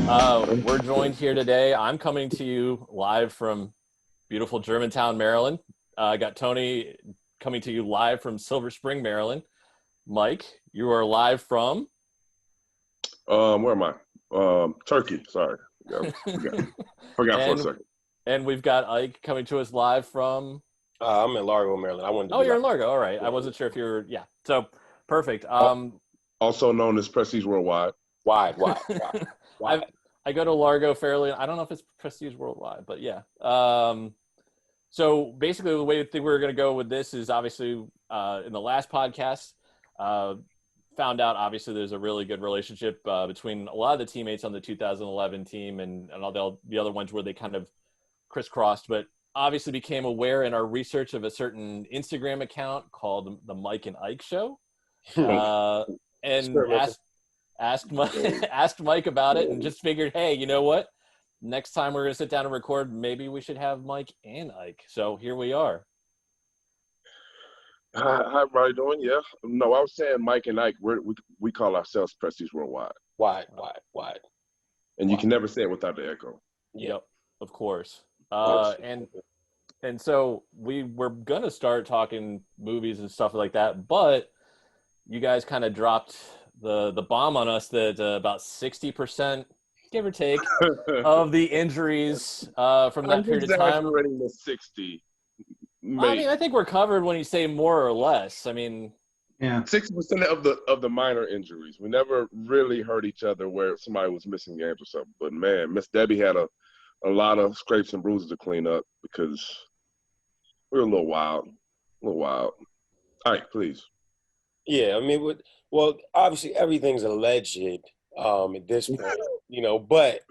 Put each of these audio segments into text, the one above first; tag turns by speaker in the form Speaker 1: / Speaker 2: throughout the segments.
Speaker 1: We're joined here today. I'm coming to you live from beautiful Germantown, Maryland. I got Tony coming to you live from Silver Spring, Maryland. Mike, you are live from?
Speaker 2: Where am I? Turkey. Sorry. Forgot for a second.
Speaker 1: And we've got Ike coming to us live from?
Speaker 3: I'm in Largo, Maryland. I wanted to.
Speaker 1: Oh, you're in Largo. All right. I wasn't sure if you were. Yeah. So perfect.
Speaker 2: Also known as Prestige Worldwide.
Speaker 3: Why?
Speaker 1: I go to Largo fairly. I don't know if it's Prestige Worldwide, but yeah. So basically, the way I think we're going to go with this is obviously in the last podcast, found out obviously there's a really good relationship between a lot of the teammates on the 2011 team and all the other ones where they kind of crisscrossed, but obviously became aware in our research of a certain Instagram account called the Mike and Ike Show, and asked Mike about it, and just figured, hey, you know what? Next time we're going to sit down and record, maybe we should have Mike and Ike. So here we are.
Speaker 2: Hi, everybody doing? Yeah. No, I was saying Mike and Ike. We call ourselves Prestige Worldwide.
Speaker 3: Why?
Speaker 2: And you can never say it without the echo.
Speaker 1: Yep, of course. And so we were gonna start talking movies and stuff like that, but you guys kind of dropped the bomb on us that about 60%, give or take, of the injuries from that period of time.
Speaker 2: Exaggerating the 60.
Speaker 1: I mean, I think we're covered when you say more or less. I mean,
Speaker 2: yeah, 60% of the minor injuries. We never really hurt each other where somebody was missing games or something. But man, Miss Debbie had a lot of scrapes and bruises to clean up because we were a little wild. All right, please.
Speaker 3: Yeah, I mean, well, obviously everything's alleged at this point,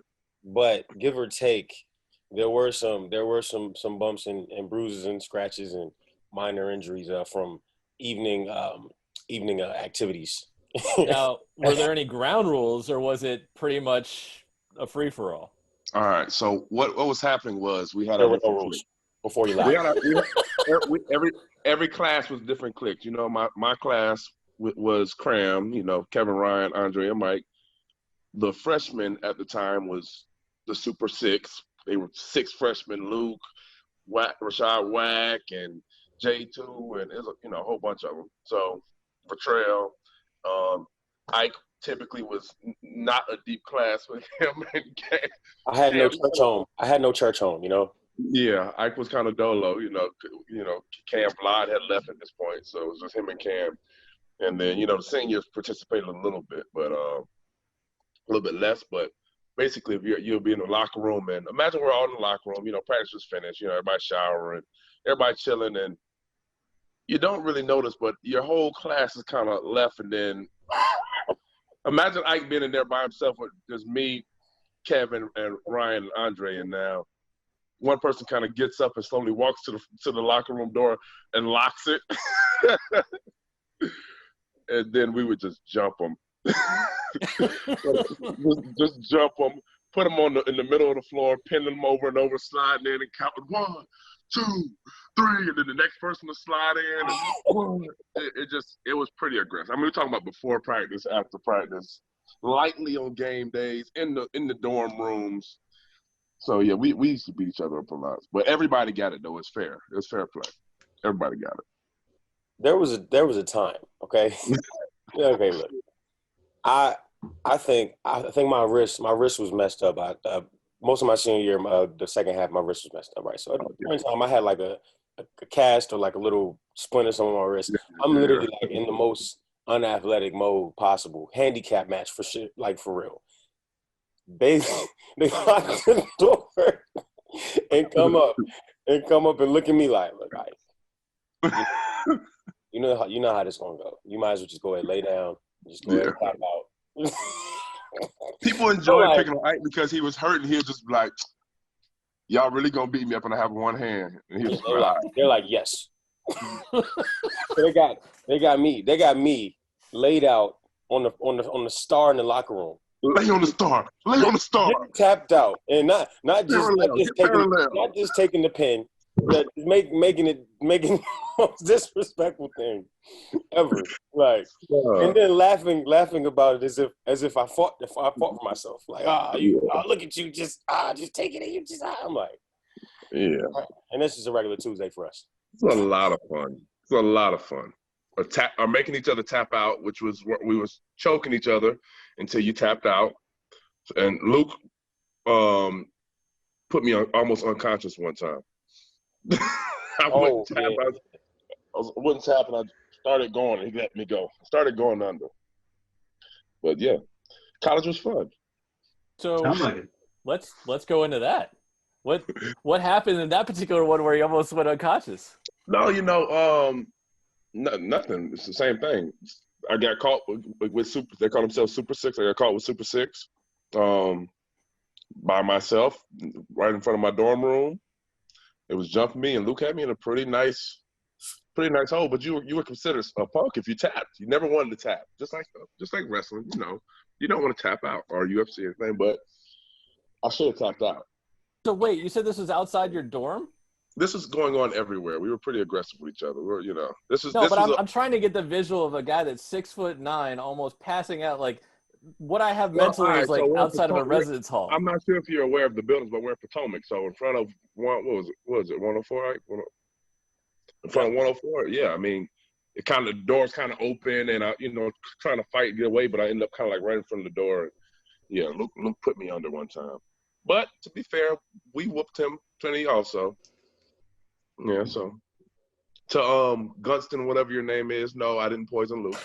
Speaker 3: but give or take, there were some bumps and bruises and scratches and minor injuries from evening activities.
Speaker 1: Now, were there any ground rules, or was it pretty much a free for all?
Speaker 2: All right. So what was happening was we had
Speaker 3: no rules before you left.
Speaker 2: Every class was different cliques. You know, my class was Cram. You know, Kevin, Ryan, Andre, and Mike. The freshmen at the time was the Super Six. They were 6 freshmen: Luke, Rashad Wack, and J2, and it was, a whole bunch of them. So for Trail, Ike typically was not a deep class with him.
Speaker 3: I had no church home.
Speaker 2: Yeah, Ike was kind of dolo. Cam Blott had left at this point, so it was just him and Cam. And then the seniors participated a little bit, but a little bit less. But basically, if you'll be in the locker room, and imagine we're all in the locker room. Practice was finished. Everybody showering, everybody chilling, and you don't really notice, but your whole class is kind of left, and then imagine Ike being in there by himself with just me, Kevin, and Ryan, and Andre, and now one person kind of gets up and slowly walks to the locker room door and locks it, and then we would just jump them, just jump them, put them in the middle of the floor, pin them over and over, sliding in and count 1, 2, 3, and then the next person to slide in. It was pretty aggressive. I mean, we're talking about before practice, after practice, lightly on game days, in the dorm rooms. So yeah, we used to beat each other up a lot. But everybody got it though. It's fair. It was fair play. Everybody got it.
Speaker 3: There was a time, okay? Okay, look. I think my wrist was messed up. Most of my senior year, the second half, my wrist was messed up, right? So at the point in time, I had like a cast or like a little splinter on my wrist. I'm literally like in the most unathletic mode possible. Handicap match for shit, like for real. They lock the door and come up and look at me like, look, right. You know how this gonna go. You might as well just go ahead, lay down, just go ahead and tap out.
Speaker 2: People enjoyed picking on Ike because he was hurt, and he was just like, y'all really gonna beat me up and I have one hand. And he was
Speaker 3: they're like, yes. So they got me laid out on the star in the locker room.
Speaker 2: Lay on the star.
Speaker 3: Tapped out. And not just taking the pin, that making the most disrespectful thing ever. Like, and then laughing about it as if I fought for myself. Like, look at you, just take it, and you just. I'm like,
Speaker 2: yeah.
Speaker 3: And this is a regular Tuesday for us.
Speaker 2: It's a lot of fun. It's a lot of fun. Or making each other tap out, which was what we was choking each other until you tapped out. And Luke put me almost unconscious one time. I wouldn't tap, and I started going, and he let me go. I started going under. But yeah, college was fun.
Speaker 1: So let's go into that. What happened in that particular one where you almost went unconscious?
Speaker 2: No, nothing. It's the same thing. I got caught with Super. They call themselves Super Six. I got caught with Super Six, by myself, right in front of my dorm room. It was jumping me, and Luke had me in a pretty nice hole. But you were considered a punk if you tapped. You never wanted to tap, just like wrestling. You don't want to tap out or UFC or anything. But I should have tapped out.
Speaker 1: So wait, you said this was outside your dorm?
Speaker 2: This is going on everywhere. We were pretty aggressive with each other.
Speaker 1: I'm trying to get the visual of a guy that's 6'9", almost passing out. Like, what I have mentally is like outside of a residence hall.
Speaker 2: I'm not sure if you're aware of the buildings, but we're at Potomac. So in front of what was it, 104? Right? In front of 104, yeah. I mean, the doors kind of open, and I, trying to fight, get away, but I ended up kind of like right in front of the door. Yeah, Luke put me under one time. But to be fair, we whooped him plenty also. Yeah, so to Gunston, whatever your name is, no, I didn't poison Luke.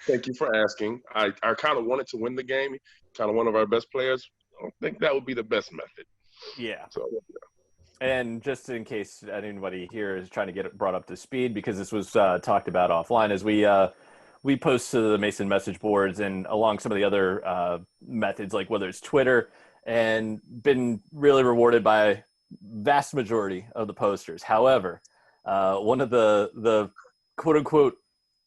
Speaker 2: Thank you for asking. I kind of wanted to win the game. Kind of one of our best players. I don't think that would be the best method.
Speaker 1: Yeah.
Speaker 2: So, yeah.
Speaker 1: And just in case anybody here is trying to get it brought up to speed, because this was talked about offline, as we post to the Mason message boards and along some of the other methods, like whether it's Twitter, and been really rewarded by vast majority of the posters. However, one of the quote unquote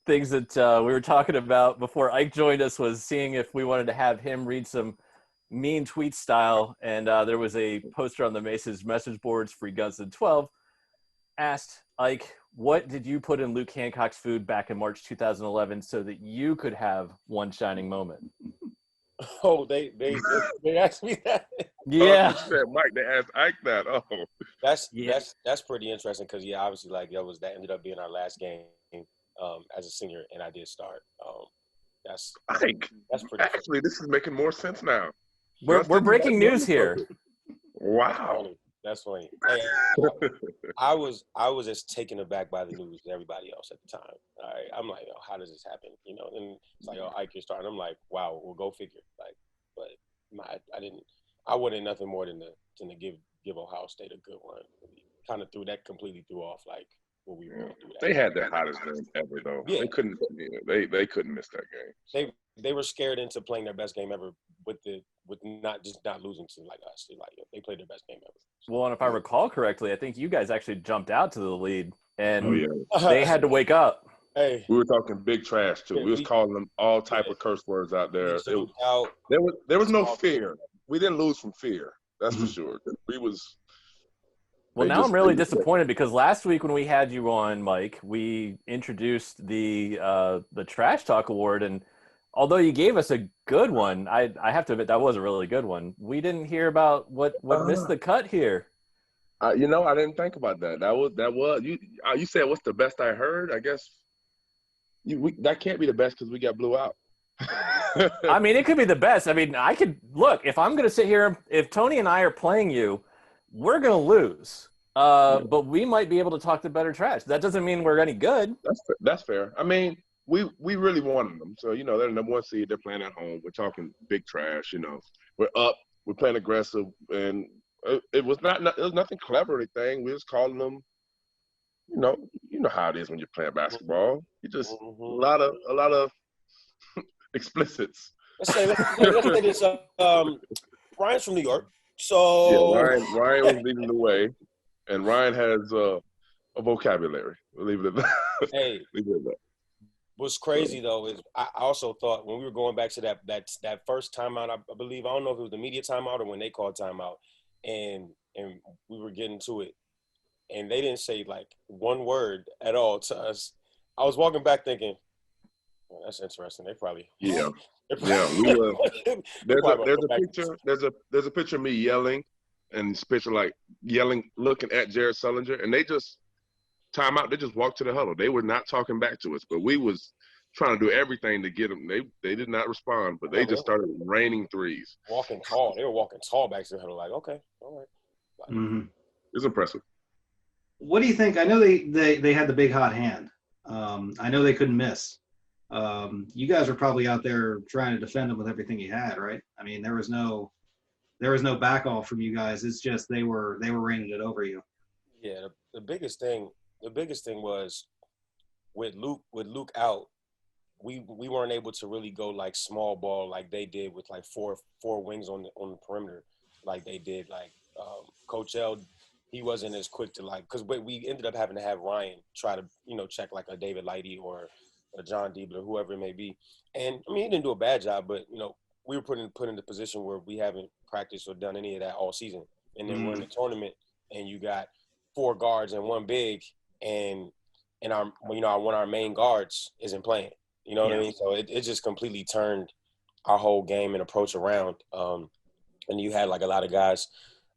Speaker 1: things that we were talking about before Ike joined us was seeing if we wanted to have him read some mean tweet style. And there was a poster on the Mace's message boards, Free Gunston 12, asked Ike, what did you put in Luke Hancock's food back in March 2011 so that you could have one shining moment?
Speaker 3: Oh, they asked me that.
Speaker 1: Yeah.
Speaker 2: You said, Mike, they asked Ike that. Oh,
Speaker 3: that's pretty interesting because obviously that ended up being our last game as a senior, and I did start. That's
Speaker 2: Ike.
Speaker 3: That's pretty.
Speaker 2: Actually, this is making more sense now.
Speaker 1: We're breaking news here.
Speaker 2: Wow.
Speaker 3: That's funny. Hey, I was as taken aback by the news as everybody else at the time. All right, I'm like, how does this happen? And it's like, Ike is starting. I'm like, wow, well, go figure. Like, but I wanted nothing more than to give Ohio State a good run. Kind of completely threw off like what we were going to do.
Speaker 2: They had the hottest game ever, though. Yeah. They couldn't miss that game.
Speaker 3: They were scared into playing their best game ever with not losing to like us. They played their best game ever.
Speaker 1: Well, and if I recall correctly, I think you guys actually jumped out to the lead, and they had to wake up.
Speaker 3: Hey,
Speaker 2: we were talking big trash too. We was calling them all type of curse words out there. There was no fear. We didn't lose from fear. That's for sure. We was.
Speaker 1: Well, now I'm really disappointed because last week when we had you on, Mike, we introduced the Trash Talk Award, and although you gave us a good one, I have to admit that was a really good one. We didn't hear about what missed the cut here.
Speaker 2: I didn't think about that. That was you said what's the best I heard? I guess that can't be the best because we got blew out.
Speaker 1: I mean, it could be the best. I mean, I could look if I'm going to sit here. If Tony and I are playing you, we're going to lose. But we might be able to talk the better trash. That doesn't mean we're any good.
Speaker 2: That's fair. I mean, we really wanted them. So, they're the number one seed. They're playing at home. We're talking big trash, We're up. We're playing aggressive. And it was nothing clever or anything. We was calling them, you know how it is when you're playing basketball. You just a lot of explicits.
Speaker 3: Let's say this. Ryan's from New York. So
Speaker 2: Ryan was leading the way. And Ryan has a vocabulary. We'll leave it at that.
Speaker 3: Hey. Leave it at that. What's crazy though is I also thought when we were going back to that first timeout, I believe, I don't know if it was the media timeout or when they called timeout, and and we were getting to it, and they didn't say like one word at all to us. I was walking back thinking, well, that's interesting. They probably
Speaker 2: Yeah. Yeah, we were. There's a picture of me yelling, and this picture like yelling, looking at Jared Sullinger, and they just time out. They just walked to the huddle. They were not talking back to us, but we was trying to do everything to get them. They did not respond, but they just started raining threes.
Speaker 3: Walking tall. They were walking tall back to the huddle. Like, okay, all right.
Speaker 4: Mm-hmm.
Speaker 2: It's impressive.
Speaker 4: What do you think? I know they had the big hot hand. I know they couldn't miss. You guys were probably out there trying to defend them with everything you had, right? I mean, there was no back off from you guys. It's just they were raining it over you.
Speaker 3: Yeah, the biggest thing was with Luke out, we weren't able to really go like small ball like they did with like four wings on the perimeter like they did. Like Coach L, he wasn't as quick to like, because we ended up having to have Ryan try to check like a David Lighty or a John Diebler, whoever it may be. And I mean, he didn't do a bad job, but we were put in the position where we haven't practiced or done any of that all season. And then we're in the tournament, and you got 4 guards and 1 big, and one of our main guards isn't playing. You know what I mean? So it just completely turned our whole game and approach around. And you had like a lot of guys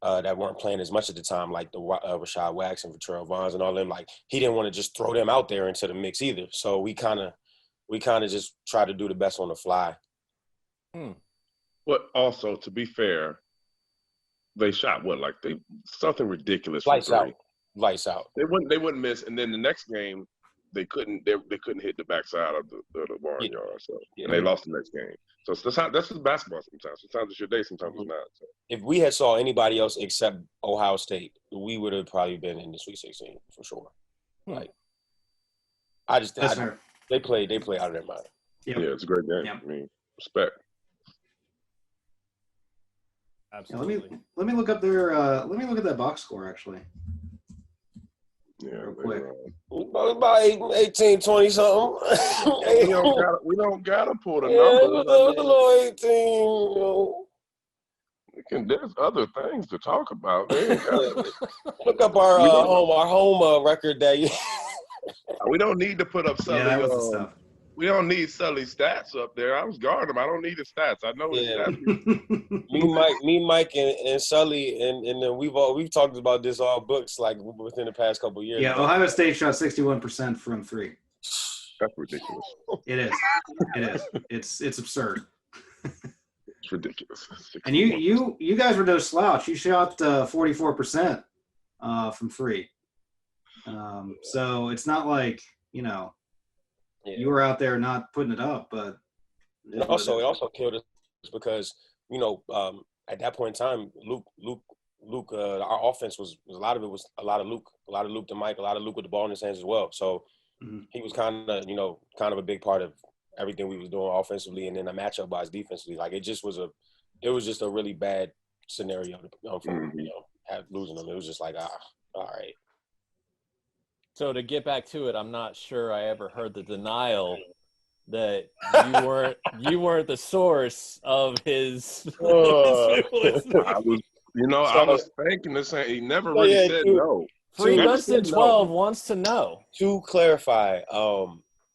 Speaker 3: that weren't playing as much at the time, like the Rashad Wax and Ventrell Vaughns and all them. Like, he didn't want to just throw them out there into the mix either. So we kind of just tried to do the best on the fly.
Speaker 2: But also, to be fair, they shot something ridiculous.
Speaker 3: Lights out.
Speaker 2: They wouldn't miss, and then the next game they couldn't hit the backside of the barnyard. So and they lost the next game. So that's just basketball sometimes. Sometimes it's your day, sometimes it's not. So.
Speaker 3: If we had saw anybody else except Ohio State, we would have probably been in the Sweet 16 for sure. Like, they play out of their mind.
Speaker 4: Yep.
Speaker 2: Yeah, it's a great game.
Speaker 4: Yep.
Speaker 2: I mean, respect.
Speaker 1: Absolutely.
Speaker 4: Let me look up their let me look at that box score actually.
Speaker 2: Yeah,
Speaker 4: real quick.
Speaker 3: About 18, 20 something.
Speaker 2: we don't gotta pull the
Speaker 3: numbers.
Speaker 2: There's other things to talk about.
Speaker 3: Look up our home record that year.
Speaker 2: We don't need to put up Sully.
Speaker 4: Yeah, that was the stuff.
Speaker 2: We don't need Sully's stats up there. I was guarding him. I don't need his stats. I know his stats.
Speaker 3: Me, Mike, and Sully, and then we've talked about this all books like within the past couple of years.
Speaker 4: Yeah, Ohio State shot 61% from 3.
Speaker 2: That's ridiculous.
Speaker 4: It is. It's absurd.
Speaker 2: It's ridiculous.
Speaker 4: And you guys were no slouch. You shot 44% from 3. So it's not like you were out there not putting it up, but
Speaker 3: it also killed us because at that point in time, Luke, our offense was a lot of Luke to Mike, a lot of Luke with the ball in his hands as well. So he was kind of a big part of everything we was doing offensively, and then the matchup wise defensively. Like, it was just a really bad scenario for losing them. It was just like, all right.
Speaker 1: So to get back to it, I'm not sure I ever heard the denial that you weren't the source of his.
Speaker 2: I was thinking the same. He never really said no.
Speaker 1: Free Dustin 12 wants to know.
Speaker 3: To clarify,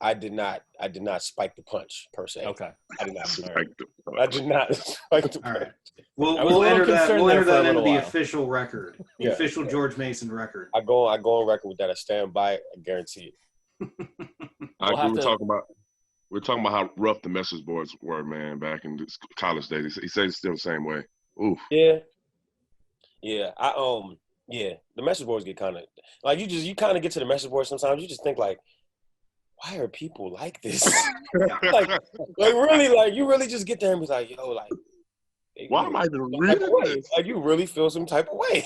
Speaker 3: I did not spike the punch per se.
Speaker 1: Okay.
Speaker 3: I did not
Speaker 2: spike the punch.
Speaker 3: I did not spike the punch.
Speaker 4: All right. We'll enter that into the official record, the official George Mason record.
Speaker 3: I go on record with that. I stand by it. I guarantee it.
Speaker 2: We're talking about how rough the message boards were, man, back in college days. He said it's still the same way. Oof.
Speaker 3: Yeah. The message boards get kind of like you kind of get to the message board sometimes. You just think like, why are people like this? like really, like you really just get there and be like, yo, like.
Speaker 2: Why am I even reading this?
Speaker 3: Like, you really feel some type of way.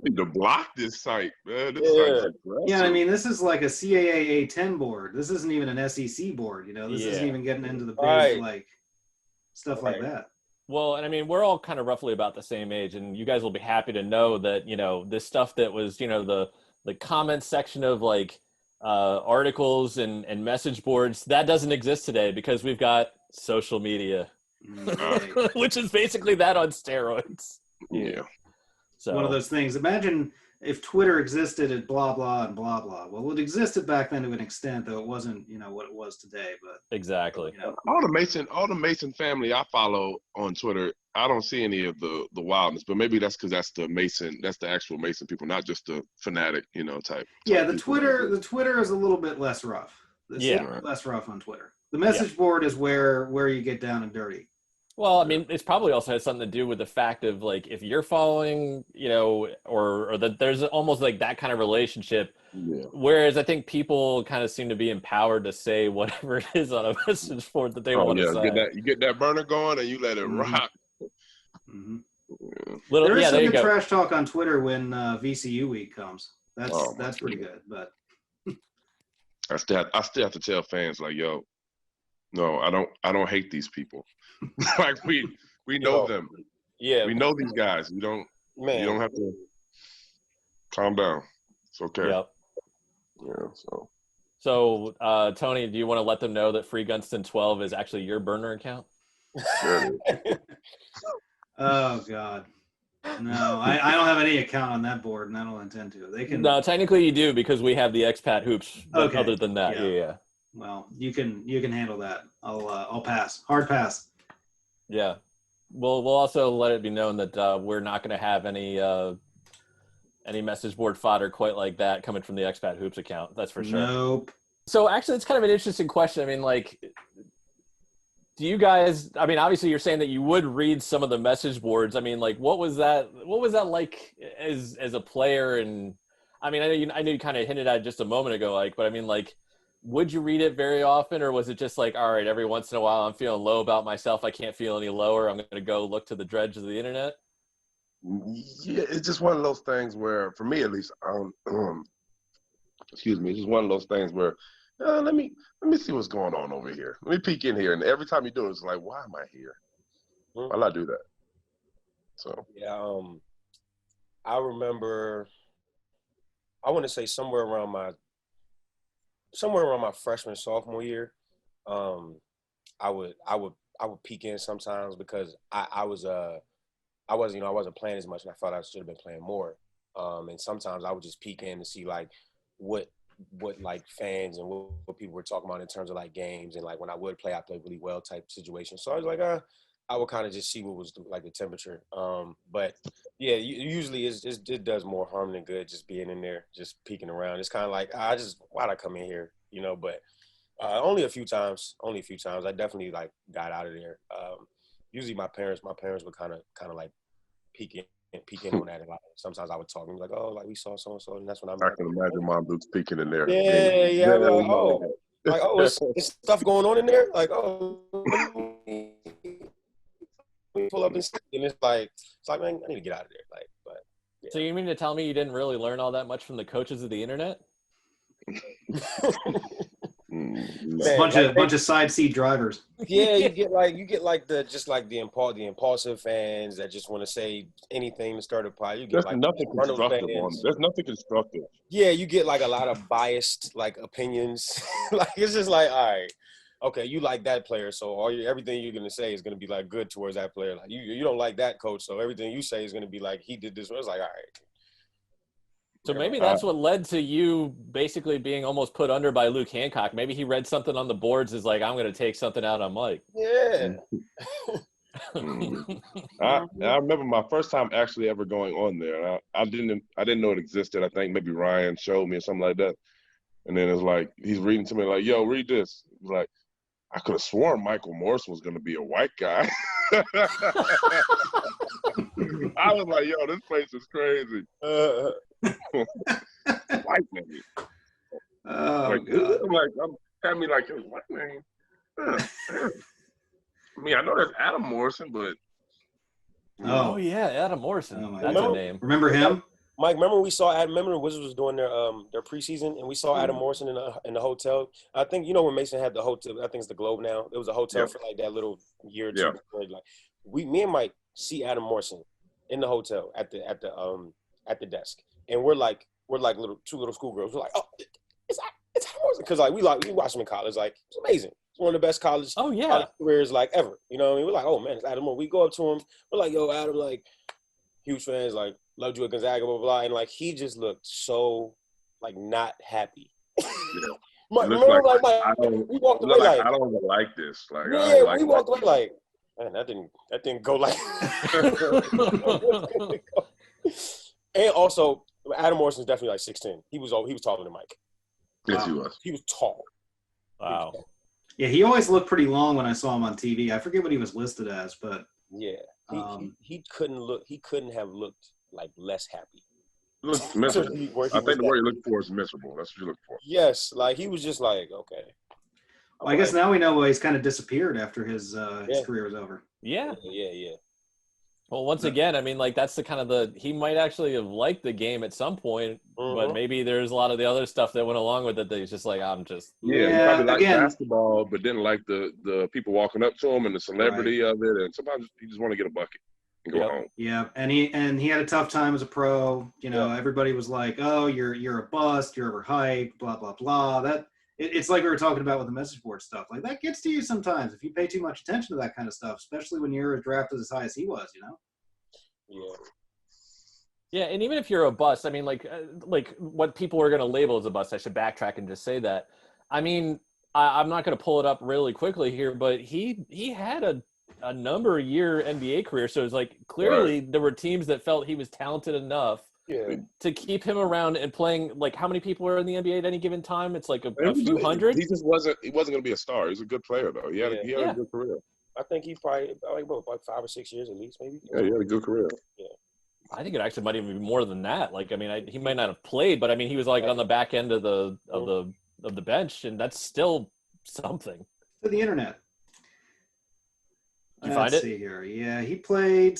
Speaker 2: Need to block this site, man.
Speaker 4: I mean, this is like a CAA A10 board. This isn't even an SEC board. This isn't even getting into the big like stuff like that.
Speaker 1: Well, and I mean, we're all kind of roughly about the same age, and you guys will be happy to know that this stuff that was the comment section of like articles and message boards that doesn't exist today because we've got social media. Which is basically that on steroids.
Speaker 2: Yeah.
Speaker 1: So
Speaker 4: one of those things. Imagine if Twitter existed at blah blah and blah blah. Well, it existed back then to an extent, though it wasn't, what it was today. But
Speaker 1: exactly.
Speaker 2: All the Mason family I follow on Twitter, I don't see any of the wildness, but maybe that's because that's the actual Mason people, not just the fanatic, type.
Speaker 4: Yeah, the
Speaker 2: people.
Speaker 4: Twitter is a little bit less rough. It's less rough on Twitter. The message board is where you get down and dirty.
Speaker 1: Well, I mean, it's probably also has something to do with the fact of like if you're following, or that there's almost like that kind of relationship.
Speaker 2: Yeah.
Speaker 1: Whereas I think people kind of seem to be empowered to say whatever it is on a message board that they want to say.
Speaker 2: You get that burner going and you let it rock.
Speaker 4: Mm-hmm.
Speaker 2: Yeah.
Speaker 4: There is some good trash talk on Twitter when VCU week comes. That's pretty good. But
Speaker 2: I still have to tell fans like, yo, no, I don't hate these people. Like we know them.
Speaker 3: Yeah,
Speaker 2: we know these guys. You don't have to calm down. It's okay.
Speaker 1: Yep.
Speaker 2: Yeah.
Speaker 1: So Tony, do you want to let them know that Free Gunston 12 is actually your burner account?
Speaker 4: Oh God. No, I don't have any account on that board, and I don't intend to. They can.
Speaker 1: No, technically you do because we have the expat hoops. But
Speaker 4: Okay.
Speaker 1: Other than that, yeah.
Speaker 4: Well, you can handle that. I'll pass. Hard pass.
Speaker 1: Yeah. We'll also let it be known that we're not going to have any message board fodder quite like that coming from the expat hoops account. That's for sure.
Speaker 4: Nope.
Speaker 1: So actually, it's kind of an interesting question. I mean, like, do you guys? I mean, obviously, you're saying that you would read some of the message boards. I mean, like, what was that like as a player? And I mean, I know you kind of hinted at it just a moment ago, like, but I mean, like, would you read it very often, or was it just like, all right, every once in a while, I'm feeling low about myself, I can't feel any lower, I'm going to go look to the dredge of the internet?
Speaker 2: Yeah, it's just one of those things where, for me at least, excuse me, it's just one of those things where let me see what's going on over here. Let me peek in here, and every time you do it, it's like, why am I here? Why not do that? So
Speaker 3: yeah, I remember, I want to say somewhere around my freshman, sophomore year, I would peek in sometimes because I wasn't playing as much, and I thought I should have been playing more. And sometimes I would just peek in to see like what like fans and what people were talking about in terms of like games, and like when I would play, I played really well type situation. So I was like, I would kind of just see what was like the temperature. But yeah, usually it does more harm than good just being in there, just peeking around. It's kind of like, why'd I come in here, But only a few times. I definitely like got out of there. Usually my parents would kind of like peek in on that. And like sometimes I would talk and be like, oh, like we saw so and so, and that's when
Speaker 2: I can imagine Mom Luke's peeking in there.
Speaker 3: Yeah. Like, is stuff going on in there? Like, oh. Pull up and see, and it's like man, I need to get out of there. Like, but yeah.
Speaker 1: So you mean to tell me you didn't really learn all that much from the coaches of the internet?
Speaker 4: Bunch of side seat drivers.
Speaker 3: Yeah, you get like the impulsive fans that just want to say anything to start a pile. You get
Speaker 2: There's nothing constructive on it. There's nothing constructive.
Speaker 3: Yeah, you get like a lot of biased like opinions. Like it's just like, all right. Okay, you like that player, so everything you're gonna say is gonna be like good towards that player. Like you don't like that coach, so everything you say is gonna be like he did this. It's like, all right.
Speaker 1: So maybe that's what led to you basically being almost put under by Luke Hancock. Maybe he read something on the boards is like, I'm gonna take something out on Mike.
Speaker 3: Yeah.
Speaker 2: I remember my first time actually ever going on there. I didn't know it existed. I think maybe Ryan showed me or something like that. And then it's like he's reading to me like, yo, read this. It's like, I could have sworn Michael Morrison was going to be a white guy. I was like, yo, this place is crazy. White man.
Speaker 4: Oh,
Speaker 2: like,
Speaker 4: God.
Speaker 2: I'm having me like, it was white man. I mean, I know there's Adam Morrison, but.
Speaker 1: Oh yeah, Adam Morrison. That's a name.
Speaker 4: Remember him?
Speaker 3: Mike, remember remember the Wizards was doing their preseason, and we saw Adam Morrison in the hotel. I think when Mason had the hotel. I think it's the Globe now. It was a hotel for like that little year or two. Before, like me and Mike see Adam Morrison in the hotel at the desk, and we're like two little schoolgirls. We're like, oh, it's Adam Morrison, because like we watched him in college. Like it's amazing. It's one of the best college careers like ever. You know what I mean? We're like, oh man, it's Adam Morrison. We go up to him. We're like, yo, Adam, like. huge fans, like, loved you at Gonzaga, blah, blah, blah. And, like, he just looked so, like, not happy. Remember, like, we walked away like,
Speaker 2: I don't even like this. Like,
Speaker 3: yeah, we walked away like, man, that didn't go like. And also, Adam Morrison's definitely like 6'10". He was taller than Mike.
Speaker 2: Yes, he was.
Speaker 3: He was tall.
Speaker 1: Wow.
Speaker 4: Yeah, he always looked pretty long when I saw him on TV. I forget what he was listed as, but
Speaker 3: Yeah, he couldn't have looked like less happy.
Speaker 2: He looked miserable. I think the word you're looking for is miserable. That's what you're looking for.
Speaker 3: Yes, like he was just like, okay.
Speaker 4: well, I guess now we know why he's kind of disappeared after his career was over.
Speaker 1: Yeah.
Speaker 3: Yeah.
Speaker 1: Well, once again, I mean, like that's the kind of he might actually have liked the game at some point, but maybe there's a lot of the other stuff that went along with it that he's just like, I'm just.
Speaker 2: Yeah, he probably liked basketball, but didn't like the people walking up to him and the celebrity of it. And sometimes he just want to get a bucket and go home.
Speaker 4: Yeah, and he had a tough time as a pro. You know, everybody was like, "Oh, you're a bust. You're overhyped. Blah blah blah." It's like we were talking about with the message board stuff. Like that gets to you sometimes if you pay too much attention to that kind of stuff, especially when you're drafted as high as he was. You know.
Speaker 3: Yeah.
Speaker 1: Yeah, and even if you're a bust, I mean, like what people are going to label as a bust, I should backtrack and just say that. I mean, I'm not going to pull it up really quickly here, but he had a number of year NBA career, so it's like clearly there were teams that felt he was talented enough to keep him around and playing. Like, how many people are in the NBA at any given time? It's like a few hundred.
Speaker 2: He just wasn't. He wasn't going to be a star. He was a good player though. He had a good career.
Speaker 3: I think he probably like 5 or 6 years at least, maybe.
Speaker 2: Yeah, he had a good career.
Speaker 3: Yeah.
Speaker 1: I think it actually might even be more than that. Like, I mean, he might not have played, but I mean, he was like on the back end of the bench, and that's still something.
Speaker 4: To the internet.
Speaker 1: Did you find it?
Speaker 4: Let's see here. Yeah, he played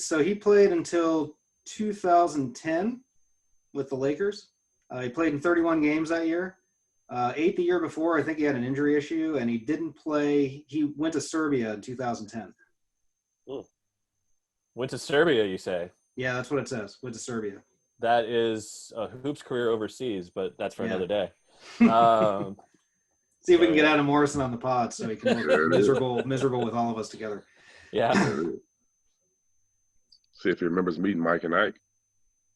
Speaker 4: until 2010 with the Lakers. He played in 31 games that year. 8 the year before, I think he had an injury issue, and he didn't play. He went to Serbia in 2010.
Speaker 1: Went to Serbia, you say?
Speaker 4: Yeah, that's what it says. Went to Serbia.
Speaker 1: That is a hoops career overseas, but that's for another day.
Speaker 4: See if we can get Adam Morrison on the pod so he can look miserable with all of us together.
Speaker 1: Yeah.
Speaker 2: See if he remembers meeting Mike and Ike.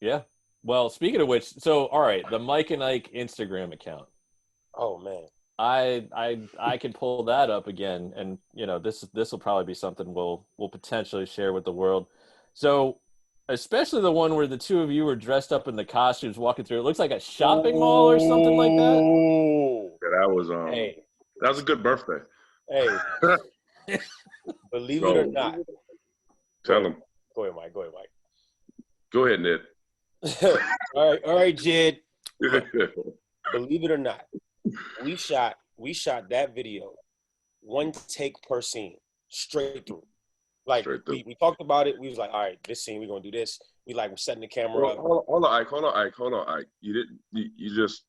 Speaker 1: Yeah. Well, speaking of which, so all right, the Mike and Ike Instagram account.
Speaker 3: Oh man.
Speaker 1: I can pull that up again, and you know this will probably be something we'll potentially share with the world. So, especially the one where the two of you were dressed up in the costumes walking through. It looks like a shopping mall or something like that.
Speaker 2: Yeah, that was that was a good birthday.
Speaker 3: Hey, believe it or not.
Speaker 2: Tell him.
Speaker 3: Go ahead, Mike.
Speaker 2: Go ahead, Ned.
Speaker 3: all right, Jed. Believe it or not, we shot that video, one take per scene, straight through. Like we talked about it. We was like, all right, this scene we're gonna do this. We like we're setting the camera up.
Speaker 2: Hold on, Ike. You just.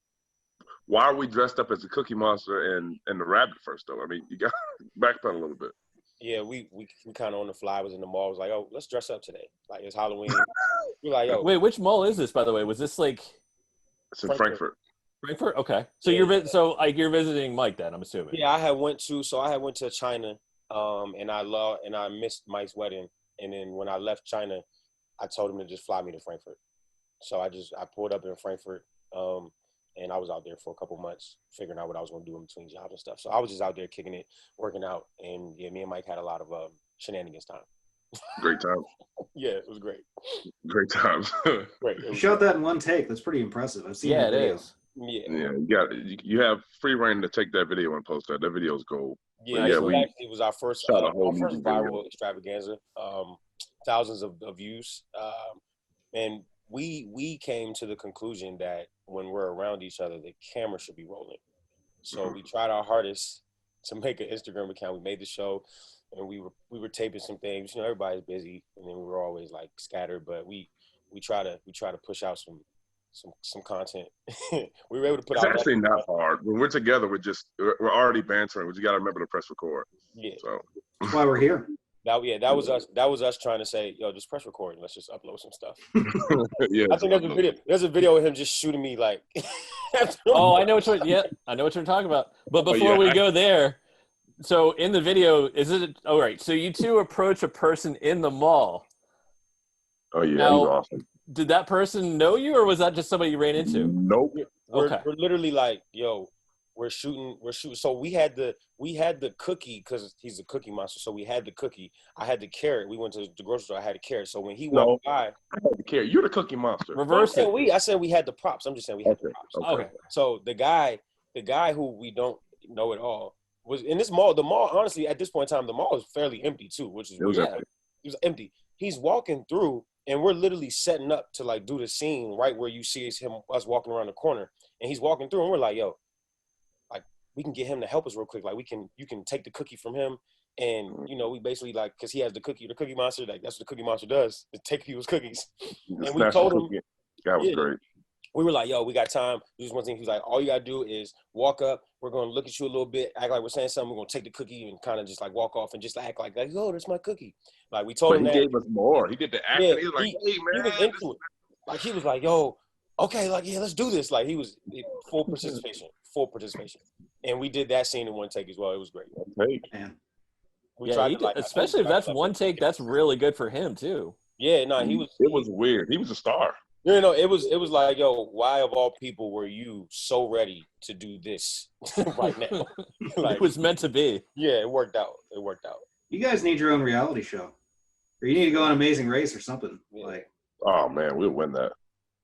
Speaker 2: Why are we dressed up as the Cookie Monster and the rabbit first though? I mean, you got backpedal a little bit.
Speaker 3: Yeah, we kind of on the fly. Was in the mall. Was like, oh, let's dress up today. Like it's Halloween. We're like, yo.
Speaker 1: Wait, which mall is this, by the way? Was this like?
Speaker 2: It's in Frankfurt.
Speaker 1: Frankfurt. Okay, so you're visiting Mike then, I'm assuming.
Speaker 3: Yeah, I had went to China, and I missed Mike's wedding, and then when I left China, I told him to just fly me to Frankfurt. So I pulled up in Frankfurt, and I was out there for a couple months figuring out what I was going to do in between jobs and stuff. So I was just out there kicking it, working out, and yeah, me and Mike had a lot of shenanigans time.
Speaker 2: Great time.
Speaker 3: Yeah, it was great.
Speaker 2: Great times.
Speaker 3: Great.
Speaker 4: You shot that in one take. That's pretty impressive. I've seen
Speaker 1: Yeah,
Speaker 4: the
Speaker 1: it
Speaker 4: video.
Speaker 1: is.
Speaker 3: Yeah.
Speaker 2: You have free reign to take that video and post that. That video is gold.
Speaker 3: Yeah, it was our first viral extravaganza. Thousands of views. And we came to the conclusion that when we're around each other, the camera should be rolling. So we tried our hardest to make an Instagram account. We made the show, and we were taping some things. You know, everybody's busy, and then we were always like scattered. But we try to push out some content. We were able to put out.
Speaker 2: It's actually not hard. When we're together, we're already bantering. We just got to remember to press record.
Speaker 3: Yeah.
Speaker 2: So
Speaker 4: that's why we're here.
Speaker 3: That was us. That was us trying to say, "Yo, just press record and let's just upload some stuff."
Speaker 2: Yeah,
Speaker 3: I think there's a video of him just shooting me like.
Speaker 1: Oh, I know what you're talking about. But before we go there, so in the video, is it all right? So you two approach a person in the mall.
Speaker 2: Oh yeah,
Speaker 1: Now-
Speaker 2: he's awesome.
Speaker 1: Did that person know you, or was that just somebody you ran into?
Speaker 2: Nope.
Speaker 1: Okay.
Speaker 3: We're literally like, yo, we're shooting. So we had the cookie because he's a cookie monster. So we had the cookie. I had the carrot. We went to the grocery store. I had a carrot. So when he walked by,
Speaker 2: I had to carry. You're the Cookie Monster.
Speaker 1: Reverse it.
Speaker 3: I said we had the props. I'm just saying we had the props.
Speaker 1: Okay.
Speaker 3: So the guy who we don't know at all was in this mall. The mall, honestly, at this point in time, the mall is fairly empty too, which is
Speaker 2: It was
Speaker 3: weird.
Speaker 2: empty.
Speaker 3: It was empty. He's walking through, and we're literally setting up to like do the scene right where you see us walking around the corner, and he's walking through, and we're like, yo, like we can get him to help us real quick. Like you can take the cookie from him, and we basically like because he has the cookie monster. Like that's what the Cookie Monster does, is take people's cookies. And we told him,
Speaker 2: that was
Speaker 3: yeah.
Speaker 2: great.
Speaker 3: We were like, yo, we got time. This is one thing. He's like, all you got to do is walk up. We're going to look at you a little bit, act like we're saying something. We're going to take the cookie and kind of just like walk off and just act like, yo, that's my cookie. Like we told
Speaker 2: But
Speaker 3: him
Speaker 2: he
Speaker 3: that.
Speaker 2: gave us more. He did the acting.
Speaker 3: Yeah,
Speaker 2: he was like, hey,
Speaker 3: he
Speaker 2: man.
Speaker 3: was into it. Like he was like, yo, okay, like, yeah, let's do this. Like he was full participation. And we did that scene in one take as well. It was great.
Speaker 2: Hey.
Speaker 4: Man.
Speaker 3: We
Speaker 1: Yeah,
Speaker 3: tried
Speaker 1: he
Speaker 3: to,
Speaker 1: did,
Speaker 3: like,
Speaker 1: especially if that's one take. That's really good for him too.
Speaker 3: Yeah, no, he was.
Speaker 2: It was weird. He was a star.
Speaker 3: It was like, yo, why of all people were you so ready to do this right now? Like,
Speaker 1: It was meant to be.
Speaker 3: yeah, it worked out.
Speaker 4: You guys need your own reality show, or you need to go on Amazing Race or something.
Speaker 3: Yeah.
Speaker 4: Like,
Speaker 2: Oh man, we'll win that.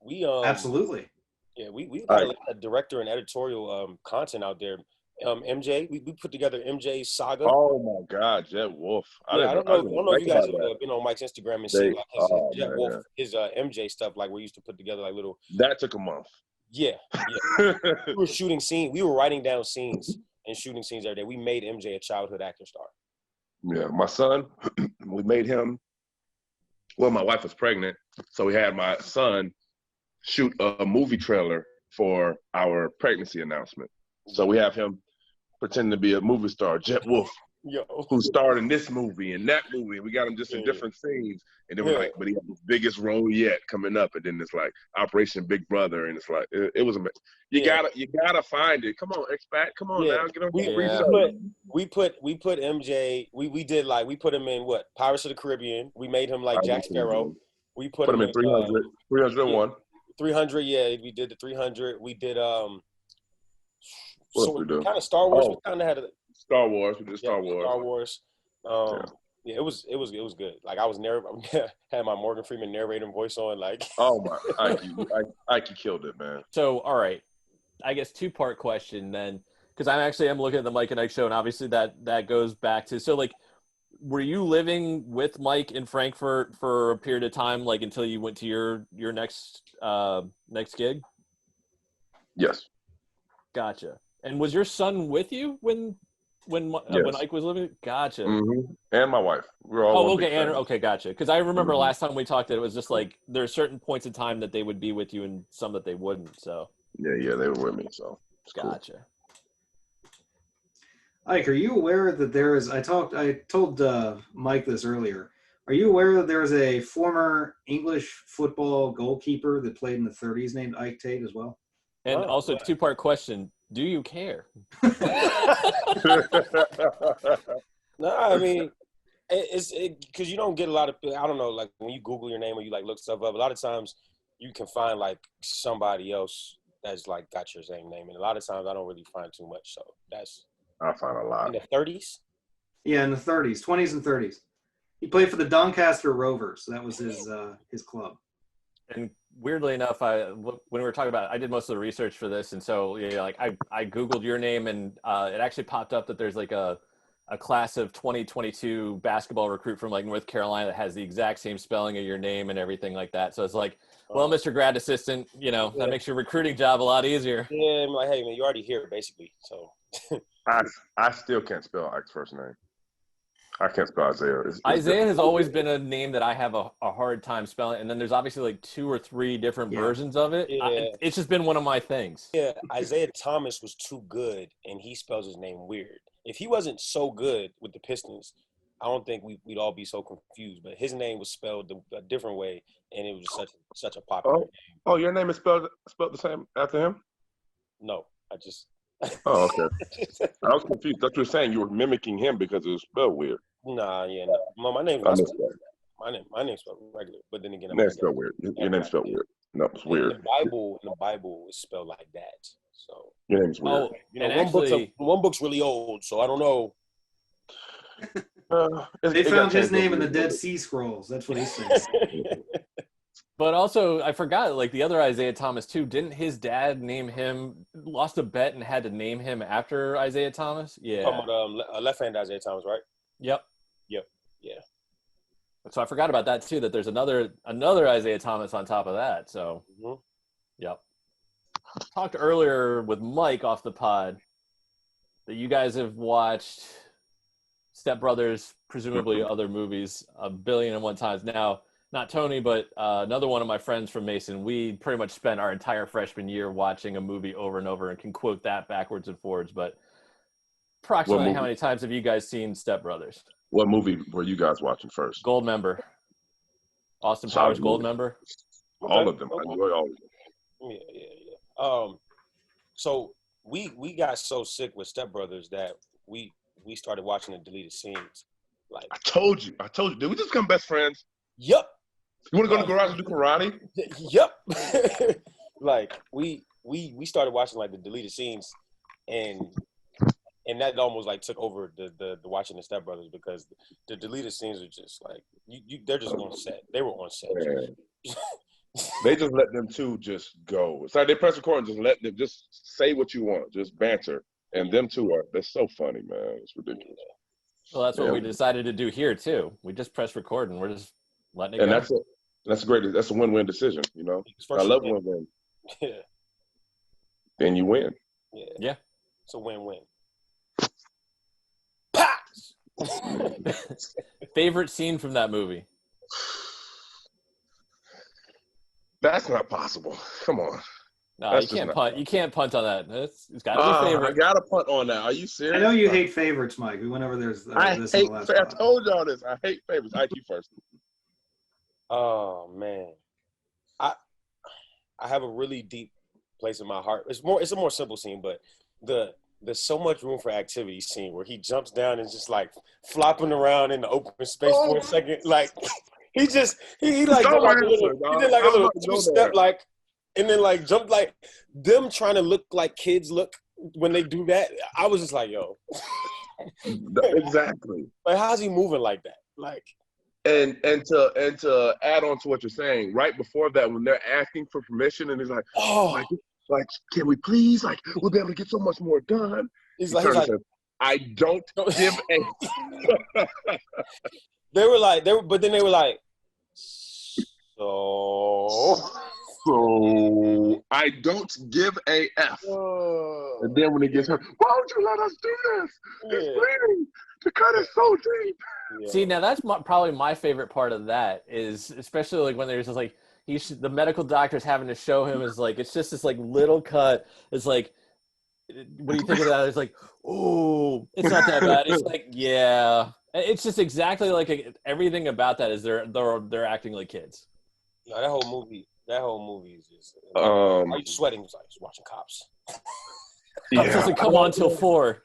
Speaker 3: We
Speaker 4: absolutely.
Speaker 3: Yeah, we got a director and editorial content out there. MJ, we put together MJ's saga.
Speaker 2: Oh my God, Jet Wolf.
Speaker 3: I don't know if you guys have been on Mike's Instagram and seen like his Jet Wolf, his MJ stuff. Like we used to put together like little.
Speaker 2: That took a month.
Speaker 3: Yeah. We were shooting scenes. We were writing down scenes and shooting scenes every day. We made MJ a childhood acting star.
Speaker 2: Yeah, my son, we made him. Well, my wife was pregnant, so we had my son shoot a movie trailer for our pregnancy announcement. So we have him pretending to be a movie star, Jet Wolf,
Speaker 3: Yo.
Speaker 2: who starred in this movie and that movie. We got him just in different scenes. And then we're like, but he had the biggest role yet coming up. And then it's like Operation Big Brother. And it's like, it was amazing. You gotta find it. Come on, expat. Come on now. Get on
Speaker 3: We put MJ, we did like, we put him in what? Pirates of the Caribbean. We made him like Jack Sparrow. We put him in
Speaker 2: 300, 301.
Speaker 3: 300, yeah, we did the 300. We did
Speaker 2: What else we do?
Speaker 3: kind of Star Wars. We kind of had a
Speaker 2: Star Wars. We did Star Wars.
Speaker 3: Star Wars. Yeah, it was good. Like I was had my Morgan Freeman narrating voice on. Like,
Speaker 2: oh my, Ike killed it, man.
Speaker 1: So, all right, I guess 2-part question then, because I'm looking at the Mike and Ike show, and obviously that goes back to, so like, were you living with Mike in Frankfurt for a period of time, like until you went to your next gig?
Speaker 2: Yes.
Speaker 1: Gotcha. And was your son with you when Ike was living? Gotcha.
Speaker 2: Mm-hmm. And my wife. We're all.
Speaker 1: Oh, okay. And okay, gotcha. Because I remember last time we talked, it was just like there are certain points in time that they would be with you, and some that they wouldn't. So.
Speaker 2: Yeah, they were with me. So.
Speaker 1: Gotcha.
Speaker 4: Cool. Ike, are you aware that there is? I told Mike this earlier. Are you aware that there is a former English football goalkeeper that played in the 30s named Ike Tate as well?
Speaker 1: And also, 2-part question: do you care?
Speaker 3: No, I mean, it's because you don't get a lot of. I don't know, like when you Google your name or you like look stuff up. A lot of times, you can find like somebody else that's like got your same name, and a lot of times I don't really find too much. So that's.
Speaker 2: I find a lot.
Speaker 3: In the 30s.
Speaker 4: Yeah, in the 30s, 20s and 30s. He played for the Doncaster Rovers. That was his club.
Speaker 1: And weirdly enough, when we were talking about it, I did most of the research for this, and so like I Googled your name, and it actually popped up that there's like a class of 2022 basketball recruit from like North Carolina that has the exact same spelling of your name and everything like that. So it's like, well, Mr. Grad Assistant, that makes your recruiting job a lot easier.
Speaker 3: Yeah, I'm like, hey man, you're already here basically. So.
Speaker 2: I still can't spell Ike's first name. I can't spell Isaiah.
Speaker 1: Isaiah has always been a name that I have a hard time spelling, and then there's obviously like 2 or 3 different versions of it.
Speaker 3: Yeah.
Speaker 1: It's just been one of my things.
Speaker 3: Yeah, Isaiah Thomas was too good, and he spells his name weird. If he wasn't so good with the Pistons, I don't think we'd all be so confused. But his name was spelled a different way, and it was such a popular name.
Speaker 2: Oh, your name is spelled the same after him?
Speaker 3: No, I just.
Speaker 2: Oh, okay. I was confused. That's what you were saying. You were mimicking him because it was spelled weird.
Speaker 3: Nah, yeah, no. My name's
Speaker 2: I
Speaker 3: not
Speaker 2: missed
Speaker 3: spelled.
Speaker 2: that.
Speaker 3: My name's spelled regular, but then again,
Speaker 2: Your name's spelled weird. Your name's spelled weird. No, it's weird.
Speaker 3: In the Bible, it's spelled like that. So
Speaker 2: Your name's weird.
Speaker 1: Oh,
Speaker 3: you know,
Speaker 1: and actually,
Speaker 3: one book's really old, so I don't know.
Speaker 4: They found his name in the Dead Sea Scrolls. That's what he's saying.
Speaker 1: but also I forgot, like the other Isaiah Thomas too. Didn't his dad name him? Lost a bet and had to name him after Isaiah Thomas. Yeah.
Speaker 3: Talking about left-hand Isaiah Thomas, right?
Speaker 1: Yep.
Speaker 3: Yeah.
Speaker 1: So I forgot about that too. That there's another Isaiah Thomas on top of that. So, Yep. Talked earlier with Mike off the pod that you guys have watched Step Brothers, presumably other movies, 1,000,000,001 times. Now, not Tony, but another one of my friends from Mason. We pretty much spent our entire freshman year watching a movie over and over and can quote that backwards and forwards. But approximately how many times have you guys seen Step Brothers?
Speaker 2: What movie were you guys watching first?
Speaker 1: Gold Member. Austin Powers Gold Member.
Speaker 2: All of them. I enjoy all of them.
Speaker 3: Yeah. So we got so sick with Step Brothers that we started watching the deleted scenes. Like
Speaker 2: I told you. Did we just become best friends?
Speaker 3: Yep.
Speaker 2: You want to go to the garage and do karate?
Speaker 3: Yep. Like we started watching like the deleted scenes, and that almost like took over the watching the Step Brothers, because the deleted scenes are just like they're just on set. They were on set.
Speaker 2: They just let them two just go. It's like they press record and just let them just say what you want, just banter. And them two they're so funny, man. It's ridiculous.
Speaker 1: Well, that's what we decided to do here too. We just press record and we're just letting it
Speaker 2: and
Speaker 1: go.
Speaker 2: That's a win-win decision, you know. I love win-win.
Speaker 3: Yeah.
Speaker 2: Then you win.
Speaker 1: Yeah.
Speaker 3: It's a win-win.
Speaker 1: Favorite scene from that movie?
Speaker 2: That's not possible. Come on.
Speaker 1: No, you can't punt. You can't punt on that. It's got to be favorite.
Speaker 2: I got to punt on that. Are you serious?
Speaker 4: I know you hate favorites, Mike. We went over this.
Speaker 2: I told y'all this. I hate favorites. IQ first.
Speaker 3: Oh man, I have a really deep place in my heart. It's a more simple scene, but there's so much room for activity scene where he jumps down and just like flopping around in the open space for a second, like he did like a little two-step, like, and then like jumped, like them trying to look like kids look when they do that. I was just like, yo,
Speaker 2: exactly.
Speaker 3: Like, how's he moving like that? Like,
Speaker 2: and to add on to what you're saying, right before that, when they're asking for permission, and he's like, like, can we please? Like, we'll be able to get so much more done. He's like, I don't give a.
Speaker 3: But then they were like,
Speaker 2: so I don't give a F. And then when he gets hurt, why don't you let us do this? It's bleeding. The cut is so deep.
Speaker 1: Yeah. See, now that's probably my favorite part of that, is especially like when there's just like the medical doctor's having to show him, is like, it's just this like little cut. It's like, what do you think of that? It's like, oh, it's not that bad. It's like, yeah. It's just exactly like everything about that is they're acting like kids.
Speaker 3: No, that whole movie is just. Are you sweating? It's like just watching Cops.
Speaker 1: Cops doesn't come on till 4.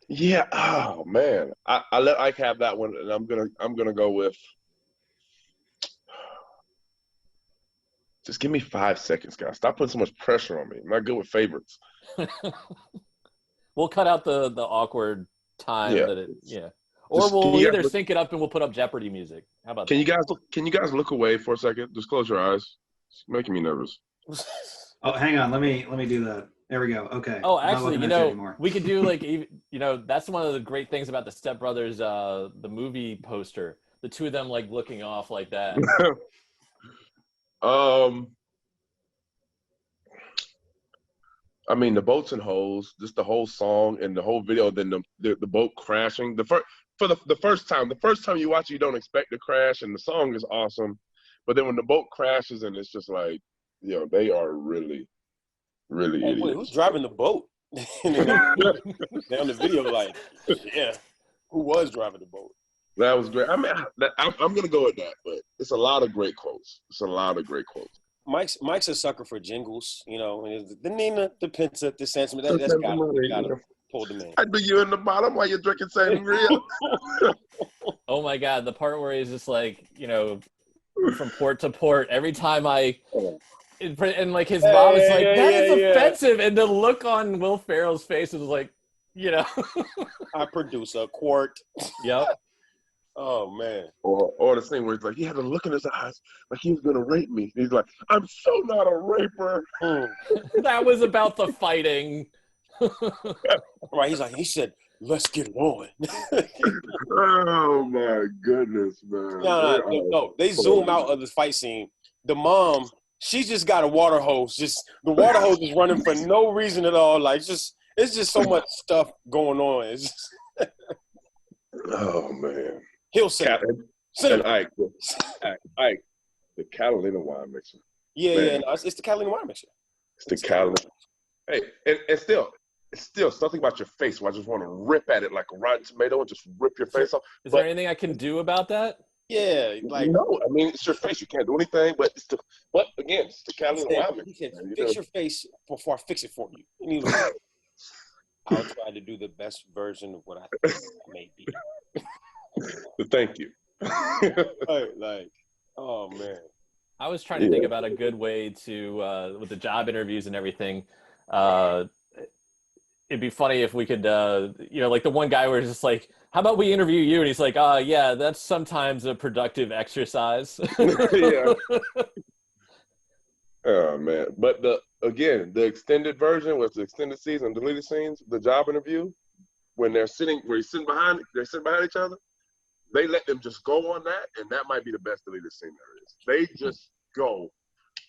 Speaker 2: Yeah. Oh man, I let Ike have that one, and I'm gonna go with. Just give me 5 seconds, guys. Stop putting so much pressure on me. I'm not good with favorites.
Speaker 1: We'll cut out the awkward time Or we'll either sync it up and we'll put up Jeopardy music. How about that?
Speaker 2: Can you guys look away for a second? Just close your eyes. It's making me nervous.
Speaker 4: Oh, hang on. Let me do that. There we go. Okay.
Speaker 1: Oh, actually, we could do like, that's one of the great things about the Step Brothers, the movie poster. The two of them like looking off like that.
Speaker 2: I mean, the boats and hoes, just the whole song and the whole video, then the boat crashing. The first time you watch it, you don't expect to crash, and the song is awesome. But then when the boat crashes, and it's just like, they are really, really idiots.
Speaker 3: Wait, who's driving the boat? Down the video, like, who was driving the boat?
Speaker 2: That was great. I mean, I'm gonna go with that, but it's a lot of great quotes.
Speaker 3: Mike's a sucker for jingles, the Nina, the Pinta, the Sentiment. That's gotta pull them in.
Speaker 2: I'd be you in the bottom while you're drinking sangria.
Speaker 1: Oh my God, the part where he's just like, from port to port. Every time and like his mom is like, that is offensive, and the look on Will Ferrell's face is like,
Speaker 3: I produce a quart.
Speaker 1: Yep.
Speaker 3: Oh man.
Speaker 2: Or the scene where he's like, he had a look in his eyes like he was gonna rape me. He's like, I'm so not a raper.
Speaker 1: That was about the fighting.
Speaker 3: Right, he said, let's get it on.
Speaker 2: Oh my goodness, man.
Speaker 3: No. They zoom out of the fight scene. The mom, she just got a water hose. The water hose is running for no reason at all. Like it's just so much stuff going on. It's just,
Speaker 2: oh man.
Speaker 3: He'll say
Speaker 2: and Ike, the Catalina wine mixer.
Speaker 3: Yeah, no, it's the Catalina wine mixer.
Speaker 2: It's the Catalina. Hey, and still, it's still something about your face where I just want to rip at it like a rotten tomato and just rip your face off.
Speaker 1: Is there anything I can do about that?
Speaker 3: Yeah, like
Speaker 2: no. I mean, it's your face. You can't do anything. But again, it's the Catalina wine mixer.
Speaker 3: You can fix your face before I fix it for you. I'll try to do the best version of what I think I may be.
Speaker 2: But thank you.
Speaker 3: Oh man.
Speaker 1: I was trying to think about a good way to, with the job interviews and everything. It'd be funny if we could, like the one guy where it's just like, how about we interview you? And he's like, yeah, that's sometimes a productive exercise.
Speaker 2: Yeah. Oh man. But the extended version was the extended season, deleted scenes, the job interview, when they're sitting behind each other, they let them just go on that, and that might be the best deleted scene there is. They just go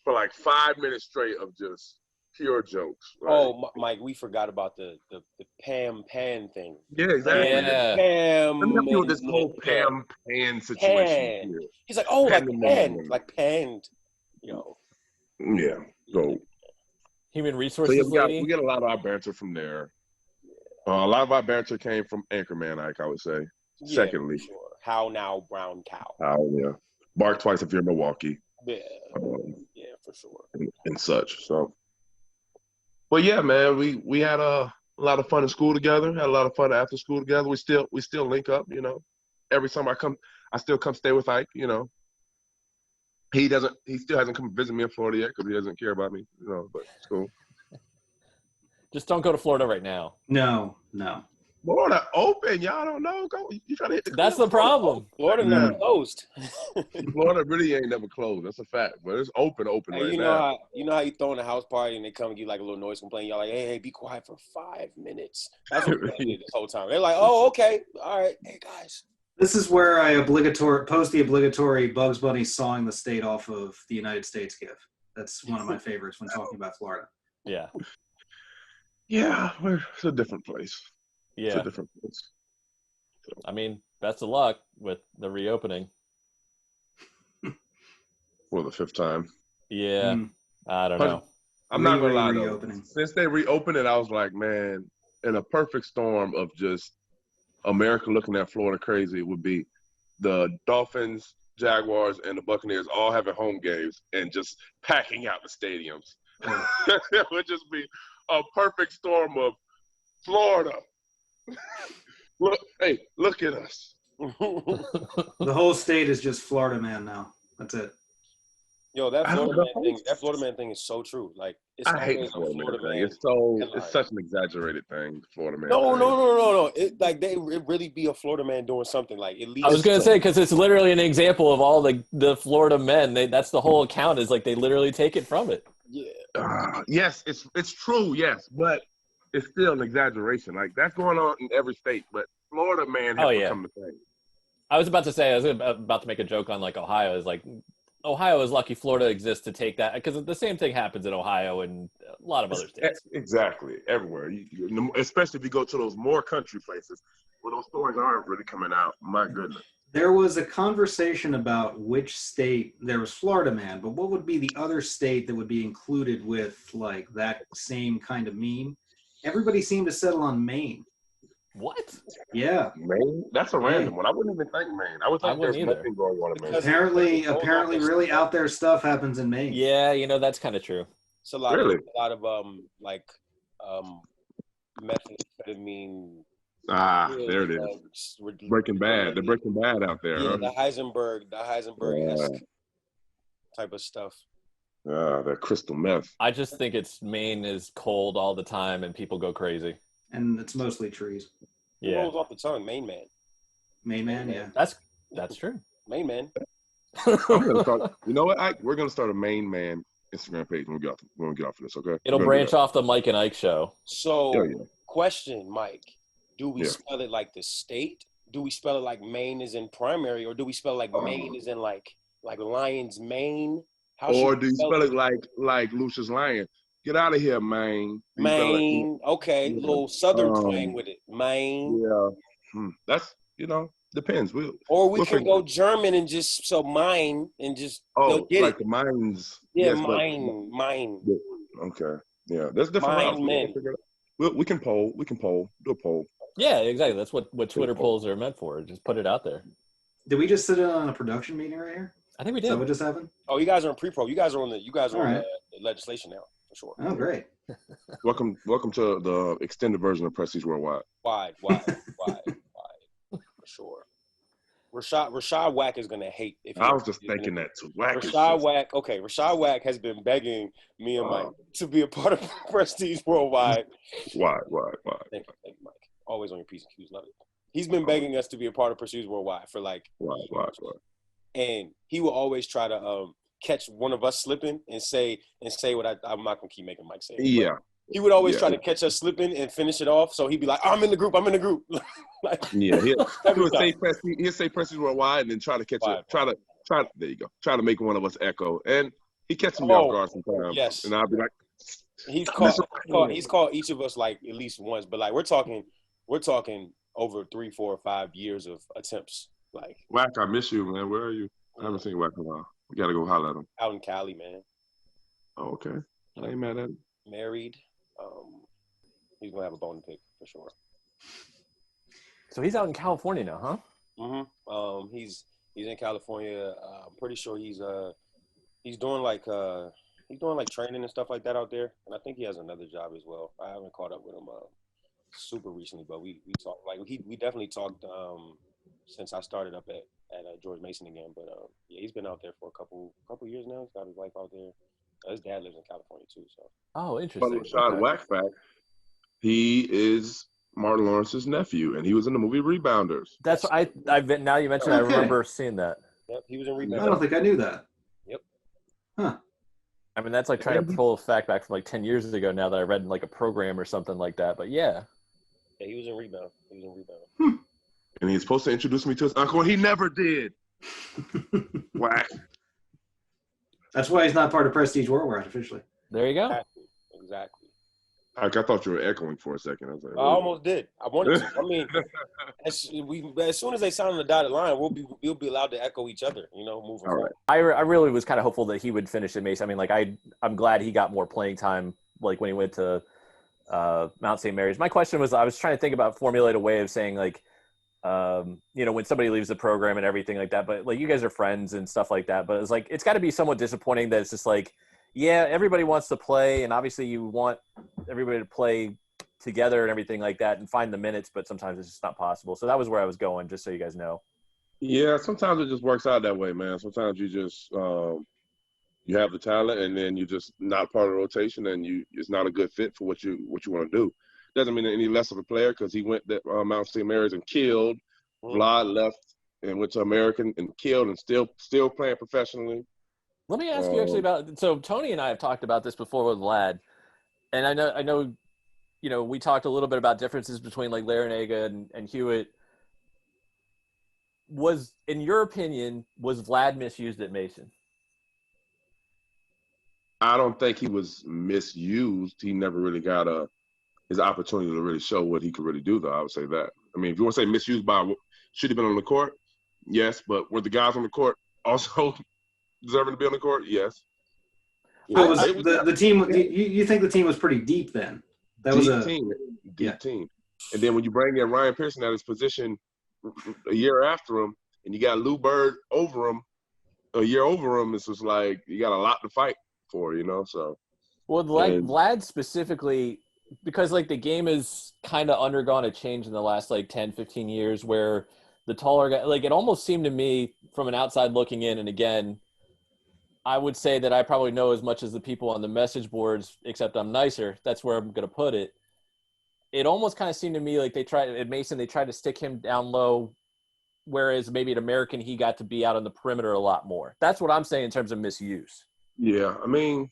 Speaker 2: for like 5 minutes straight of just pure jokes. Right?
Speaker 3: Oh, Mike, we forgot about the Pam Pan thing.
Speaker 2: Yeah, exactly.
Speaker 1: Yeah.
Speaker 3: Pam.
Speaker 2: Let me help you with this whole Pam Pan situation. Here.
Speaker 3: He's like, oh, like panned,
Speaker 2: Yeah. So
Speaker 1: Human resources lady.
Speaker 2: we get a lot of our banter from there. A lot of our banter came from Anchorman, Ike, I would say.
Speaker 3: Yeah,
Speaker 2: Secondly.
Speaker 3: sure. How now, brown cow.
Speaker 2: Yeah. Bark twice if you're in Milwaukee.
Speaker 3: Yeah. Yeah, for sure.
Speaker 2: And such. So, but yeah, man, we had a lot of fun in school together. Had a lot of fun after school together. We still link up. Every time I still come stay with Ike. He still hasn't come visit me in Florida yet because he doesn't care about me. But it's cool.
Speaker 1: Just don't go to Florida right now.
Speaker 4: No.
Speaker 2: Florida open, y'all don't know. Go, you try to hit the.
Speaker 1: That's the problem.
Speaker 3: Florida never closed.
Speaker 2: Florida really ain't never closed. That's a fact. But it's open
Speaker 3: Hey,
Speaker 2: right now.
Speaker 3: You know how you throwing a house party and they come and give like a little noise complaint. Y'all like, hey, be quiet for 5 minutes. That's what they did this whole time. They're like, oh, okay, all right, hey guys.
Speaker 4: This is where I post the obligatory Bugs Bunny sawing the state off of the United States gif. That's one of my favorites when talking about Florida.
Speaker 1: Yeah.
Speaker 2: Yeah, it's a different place.
Speaker 1: Yeah.
Speaker 2: It's a different place. So.
Speaker 1: I mean, best of luck with the reopening.
Speaker 2: For the 5th time.
Speaker 1: Yeah. I don't know.
Speaker 2: I'm not going to lie, though.
Speaker 4: Reopening.
Speaker 2: Since they reopened it, I was like, man, in a perfect storm of just America looking at Florida crazy would be the Dolphins, Jaguars, and the Buccaneers all having home games and just packing out the stadiums. It would just be a perfect storm of Florida. Look at us.
Speaker 4: The whole state is just Florida man now. That's it.
Speaker 3: Yo, that Florida man thing is so true. Like, it's
Speaker 2: I hate the Florida man thing. It's such an exaggerated thing, Florida man.
Speaker 3: No. It really be a Florida man doing something like at least.
Speaker 1: I was gonna say because it's literally an example of all the Florida men. That's the whole account is like they literally take it from it.
Speaker 3: Yeah.
Speaker 2: Yes, it's true. Yes, but it's still an exaggeration. Like that's going on in every state, but Florida man has become the thing.
Speaker 1: I was about to make a joke on like Ohio is like. Ohio is lucky Florida exists to take that because the same thing happens in Ohio and a lot of other states.
Speaker 2: Exactly, everywhere. Especially if you go to those more country places where those stories aren't really coming out. My goodness.
Speaker 4: There was a conversation about which state. There was Florida man, but what would be the other state that would be included with like that same kind of meme? Everybody seemed to settle on Maine.
Speaker 1: What?
Speaker 4: Yeah.
Speaker 2: Maine? That's a random one. I wouldn't even think Maine. I would think there's nothing going on in Maine.
Speaker 4: Apparently, really out there stuff happens in Maine.
Speaker 1: Yeah, that's kind of true.
Speaker 3: It's a lot of methamphetamine
Speaker 2: There it is. Breaking Bad. The Breaking Bad out there.
Speaker 3: Yeah,
Speaker 2: Huh?
Speaker 3: the Heisenberg-esque type of stuff.
Speaker 2: That crystal meth.
Speaker 1: I just think it's Maine is cold all the time and people go crazy.
Speaker 4: And it's mostly trees.
Speaker 3: It
Speaker 1: Yeah,
Speaker 3: rolls off the tongue, Main Man.
Speaker 4: Main man, yeah.
Speaker 1: that's true.
Speaker 3: Main Man.
Speaker 2: I'm gonna start. You know what? We're gonna start a Main Man Instagram page when we get off of this. Okay.
Speaker 1: It'll branch off the Mike and Ike show.
Speaker 3: So,
Speaker 2: Yeah.
Speaker 3: question, Mike. Do we
Speaker 2: Yeah.
Speaker 3: spell it like the state? Do we spell it like Maine is in primary? Or do we spell it like Maine is in like Lion's Mane?
Speaker 2: Or do you spell it like Lucius Lyon? Get out of here, Maine. Do you spell it
Speaker 3: Maine. Okay.
Speaker 2: Yeah.
Speaker 3: Little southern twang with it. Maine.
Speaker 2: Yeah. That's, depends.
Speaker 3: Or we
Speaker 2: we'll
Speaker 3: can
Speaker 2: figure
Speaker 3: go German and just mine and just
Speaker 2: Oh,
Speaker 3: get
Speaker 2: like
Speaker 3: it.
Speaker 2: the mines.
Speaker 3: Yeah,
Speaker 2: Yes, but-
Speaker 3: mine.
Speaker 2: Okay. Yeah. There's different
Speaker 3: Mine
Speaker 2: routes.
Speaker 3: men.
Speaker 2: We can poll. We can poll. Do a poll.
Speaker 1: Yeah, exactly. That's what Twitter polls are meant for. Just put it out there.
Speaker 4: Did we just sit in on a production meeting right here?
Speaker 1: I think we
Speaker 4: Is that
Speaker 1: did.
Speaker 4: what just happened?
Speaker 3: Oh, you guys are in pre-pro. You guys are on the
Speaker 4: Alright.
Speaker 3: legislation now, for sure.
Speaker 4: Oh, great.
Speaker 2: Welcome to the extended version of Prestige Worldwide.
Speaker 3: Wide, for sure. Rashad Wack is gonna hate if
Speaker 2: I was just thinking that too. Whack is
Speaker 3: Rashad
Speaker 2: just-
Speaker 3: Wack. Okay, Rashad Wack has been begging me and Mike to be a part of Prestige Worldwide.
Speaker 2: Why?
Speaker 3: Thank you, Mike. Always on your P's and Q's. Love it. He's been begging us to be a part of Prestige Worldwide for like,
Speaker 2: Why?
Speaker 3: and he will always try to catch one of us slipping and say what I'm not gonna keep making Mike say. But
Speaker 2: Yeah.
Speaker 3: he would always
Speaker 2: Yeah.
Speaker 3: try to catch us slipping and finish it off. So he'd be like, "I'm in the group. Like,
Speaker 2: Yeah. He'll
Speaker 3: every
Speaker 2: say
Speaker 3: time.
Speaker 2: he'll say Prestige Worldwide and then try to catch
Speaker 3: Wide.
Speaker 2: it. There you go. Try to make one of us echo. And he catches me off
Speaker 3: Oh,
Speaker 2: guard sometimes.
Speaker 3: yes.
Speaker 2: And I'll be like,
Speaker 3: He's called each of us like at least once, but like we're talking over 3, 4, 5 years of attempts, like
Speaker 2: Whack, I miss you, man. Where are you? I haven't seen Whack in a while. We gotta go holler at him.
Speaker 3: out in Cali, man.
Speaker 2: Oh, okay. I ain't mad at him.
Speaker 3: Married. He's gonna have a bone to pick for sure.
Speaker 1: So he's out in California now, huh?
Speaker 3: Mm-hmm. He's in California. I'm pretty sure he's doing like training and stuff like that out there, and I think he has another job as well. I haven't caught up with him super recently, but we talked we definitely talked since I started up at George Mason again. But yeah, he's been out there for a couple years now. He's got his wife out there. His dad lives in California too. So
Speaker 1: Oh,
Speaker 2: But
Speaker 1: interesting.
Speaker 2: Rashad
Speaker 1: Okay.
Speaker 2: Whack fact, he is Martin Lawrence's nephew, and he was in the movie Rebounders.
Speaker 1: That's what I've been. Now you mentioned, I
Speaker 4: Okay.
Speaker 1: remember seeing that.
Speaker 3: yep, he was in
Speaker 4: I
Speaker 3: rebound.
Speaker 4: don't think I knew that.
Speaker 1: I mean, that's like trying to pull a fact back from like 10 years ago. Now that I read in like a program or something like that. But yeah,
Speaker 3: Yeah, he was in rebound.
Speaker 2: And he's supposed to introduce me to his uncle, and he never did. Whack.
Speaker 4: That's why he's not part of Prestige Worldwide officially.
Speaker 1: there you go.
Speaker 3: Exactly.
Speaker 2: I thought you were echoing for a second. I was like,
Speaker 3: I almost did. I wanted to. I mean, as soon as they sign on the dotted line, we'll be allowed to echo each other. Moving
Speaker 2: All
Speaker 3: forward.
Speaker 2: right.
Speaker 1: I really was kind of hopeful that he would finish at Mason. I mean, like I'm glad he got more playing time. Like when he went to Mount St. Mary's. My question was, I was trying to think about formulate a way of saying like, when somebody leaves the program and everything like that. But like you guys are friends and stuff like that. But it's like it's got to be somewhat disappointing that it's just like, yeah, everybody wants to play, and obviously you want everybody to play together and everything like that and find the minutes, but sometimes it's just not possible. So that was where I was going, just so you guys know.
Speaker 2: Yeah, sometimes it just works out that way, man. Sometimes you just you have the talent, and then you just not part of the rotation, and it's not a good fit for what you want to do. Doesn't mean any less of a player because he went to Mount St. Mary's and killed. Vlad left and went to American and killed, and still playing professionally.
Speaker 1: Let me ask you actually about, so Tony and I have talked about this before with Vlad, and I know, we talked a little bit about differences between like Larinaga and Hewitt. In your opinion, was Vlad misused at Mason?
Speaker 2: I don't think he was misused. He never really got his opportunity to really show what he could really do, though. I would say that. I mean, if you want to say misused by should he been on the court, yes. But were the guys on the court also deserving to be on the court? Yes.
Speaker 4: So was the team? You think the team was pretty deep then? That was
Speaker 2: deep team. And then when you bring in Ryan Pearson at his position a year after him, and you got Lou Bird over him, a year over him, it's just like you got a lot to fight for, So.
Speaker 1: Well, Vlad specifically because like the game has kind of undergone a change in the last like 10, 15 years where the taller guy, like it almost seemed to me from an outside looking in, and again, I would say that I probably know as much as the people on the message boards, except I'm nicer. That's where I'm going to put it. It almost kind of seemed to me like they tried at Mason, they tried to stick him down low, whereas maybe at American he got to be out on the perimeter a lot more. That's what I'm saying in terms of misuse.
Speaker 2: Yeah, I mean,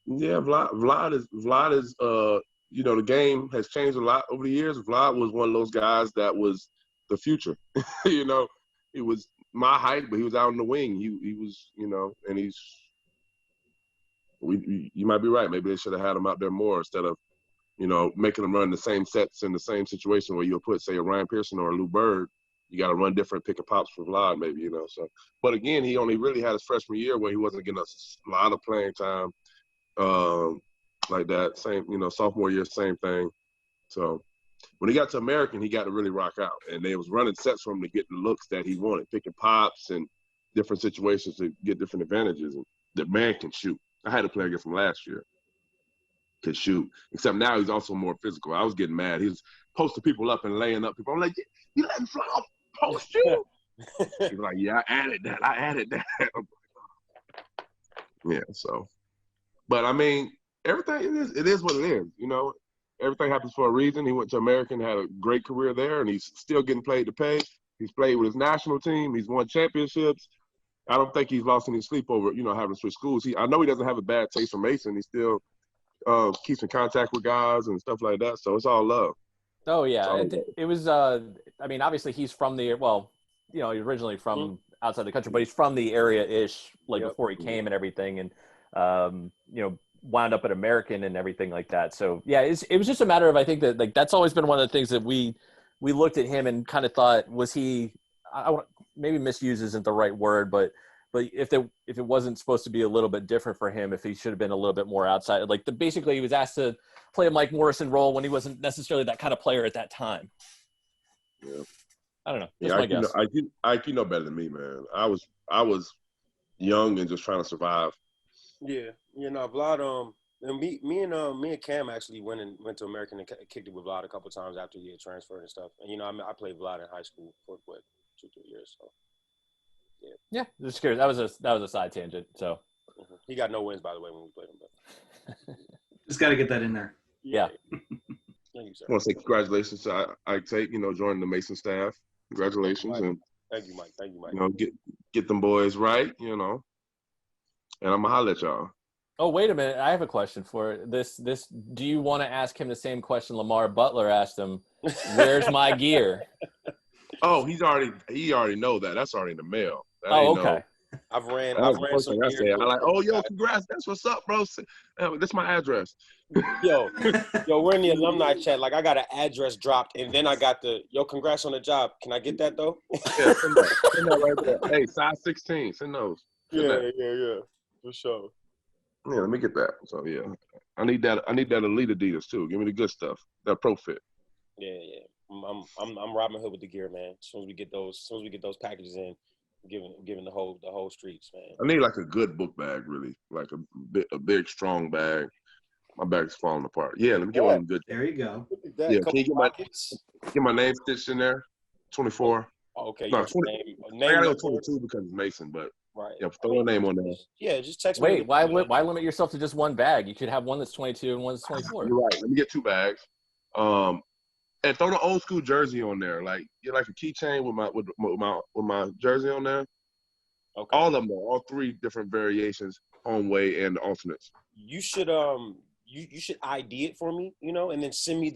Speaker 2: yeah, Vlad is you know, the game has changed a lot over the years. Vlad was one of those guys that was the future. You know, he was my height, but he was out in the wing. He was, you know, and you might be right. Maybe they should have had him out there more instead of, you know, making them run the same sets in the same situation where you'll put, say, a Ryan Pearson or a Lou Bird. You got to run different pick and pops for Vlad, maybe, you know. So, but again, he only really had his freshman year where he wasn't getting a lot of playing time. Like that, same, you know, sophomore year, same thing. So when he got to American, he got to really rock out, and they was running sets for him to get the looks that he wanted, picking pops and different situations to get different advantages. And the man can shoot. I had a player against him last year, could shoot, except now he's also more physical. I was getting mad. He was posting people up and laying up people. I'm like, you letting Fly post you? He was like, yeah, I added that. Yeah, so. But, I mean, everything, it is what it is, you know. Everything happens for a reason. He went to American, had a great career there, and he's still getting paid to pay. He's played with his national team. He's won championships. I don't think he's lost any sleep over, you know, having to switch schools. I know he doesn't have a bad taste from Mason. He still keeps in contact with guys and stuff like that. So it's all love.
Speaker 1: Oh, yeah. It was, I mean, obviously he's from the, well, you know, he's originally from outside the country, but he's from the area-ish, like before he came and everything. And, you know, wound up at American and everything like that. So yeah, it was just a matter of, I think that like, that's always been one of the things that we looked at him and kind of thought, was he, maybe misuse isn't the right word, but if it wasn't supposed to be a little bit different for him, if he should have been a little bit more outside, like basically he was asked to play a Mike Morrison role when he wasn't necessarily that kind of player at that time.
Speaker 2: Yeah.
Speaker 1: I don't know. That's my guess.
Speaker 2: Ike, you know better than me, man. I was young and just trying to survive.
Speaker 3: Yeah, you know, Vlad. And me and Cam actually went to American and kicked it with Vlad a couple times after he had transferred and stuff. And you know, I played Vlad in high school for 2-3 years. So
Speaker 1: yeah, just curious. That was a side tangent. So
Speaker 3: he got no wins, by the way, when we played him. But
Speaker 4: Just got to get that in there.
Speaker 1: Yeah.
Speaker 3: Thank you, sir.
Speaker 2: I want to say congratulations to Ike Tate, you know, joining the Mason staff. Congratulations, and
Speaker 3: thank you, Mike.
Speaker 2: you know, get them boys right, you know. And I'm gonna holler at y'all.
Speaker 1: Oh, wait a minute. I have a question for this. Do you want to ask him the same question Lamar Butler asked him? Where's my gear?
Speaker 2: Oh, he already know that. That's already in the mail. That
Speaker 1: Oh, okay.
Speaker 3: I've ran some
Speaker 2: I
Speaker 3: gear.
Speaker 2: I'm like, oh, yo, congrats. That's what's up, bro. This my address.
Speaker 3: Yo, we're in the alumni chat. Like, I got an address dropped, and then I got congrats on the job. Can I get that, though?
Speaker 2: Yeah, send that right there. Hey, size 16. Send those.
Speaker 3: Yeah. For sure.
Speaker 2: Yeah, let me get that. So, yeah. I need that Elite Adidas, too. Give me the good stuff. That Pro Fit.
Speaker 3: Yeah. I'm Robin Hood with the gear, man. As soon as we get those packages in, giving the whole streets, man.
Speaker 2: I need like a good book bag, really, like a big strong bag. My bag's falling apart. Yeah, let me get one good.
Speaker 4: There you go.
Speaker 2: Yeah, can you get my name stitched in there? 24.
Speaker 3: Oh, okay.
Speaker 2: No,
Speaker 3: 20.
Speaker 2: I gotta go 22 because it's Mason, but
Speaker 3: right.
Speaker 2: Yeah, throw a name on there.
Speaker 3: Yeah, just text me.
Speaker 1: Wait, why limit yourself to just one bag? You could have one that's 22 and one that's 24.
Speaker 2: You're right. Let me get 2 bags. And throw the old school jersey on there. Like get like a keychain with my jersey on there.
Speaker 3: Okay.
Speaker 2: All of them, all 3 different variations, home way and the alternates.
Speaker 3: You should you should ID it for me, you know, and then send me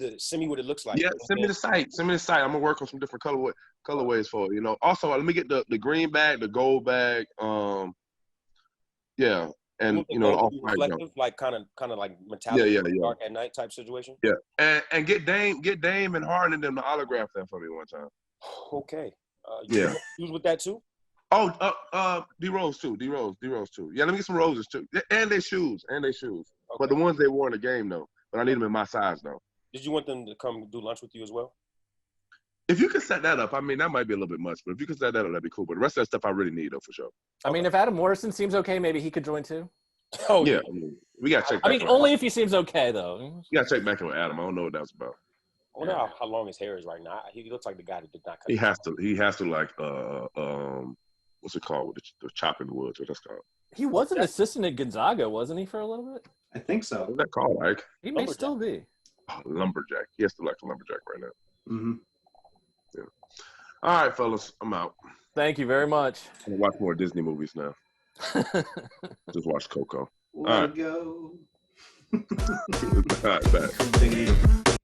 Speaker 3: what it looks like.
Speaker 2: Yeah, send me the site. I'm gonna work on some different colorways for it, you know. Also, let me get the green bag, the gold bag. Yeah, and you know,
Speaker 3: reflective, like kind of like metallic,
Speaker 2: yeah.
Speaker 3: dark at night type situation.
Speaker 2: Yeah, and get Dame and Harden and them to autograph that for me one time.
Speaker 3: Okay.
Speaker 2: Yeah.
Speaker 3: Shoes with that too.
Speaker 2: Oh, D Rose too. Yeah, let me get some roses too, and their shoes. Okay. But the ones they wore in the game though. But I need them in my size though.
Speaker 3: Did you want them to come do lunch with you as well?
Speaker 2: If you could set that up, I mean, that might be a little bit much, but if you could set that up, that'd be cool. But the rest of that stuff I really need though, for sure.
Speaker 1: I mean, if Adam Morrison seems okay, maybe he could join too.
Speaker 3: Oh
Speaker 2: Yeah, I mean, we got to check.
Speaker 1: I
Speaker 2: back
Speaker 1: mean,
Speaker 2: on-
Speaker 1: only if he seems okay though.
Speaker 2: We got to check back in with Adam. I don't know what that's about.
Speaker 3: I wonder how long his hair is right now. He looks like the guy that did not cut.
Speaker 2: He
Speaker 3: his
Speaker 2: has to. He has to like what's it called? The chopping woods. What that's called?
Speaker 1: He was an assistant at Gonzaga, wasn't he, for a little bit?
Speaker 4: I think so.
Speaker 2: What's that called? Like
Speaker 1: He may
Speaker 3: Lumberjack.
Speaker 1: still be.
Speaker 2: lumberjack. He has to like a lumberjack right now.
Speaker 4: Hmm.
Speaker 2: All right, fellas, I'm out.
Speaker 1: Thank you very much.
Speaker 2: I'm gonna watch more Disney movies now. Just watch Coco.
Speaker 4: Let it go.
Speaker 2: All right, bet.
Speaker 4: Big Eagle.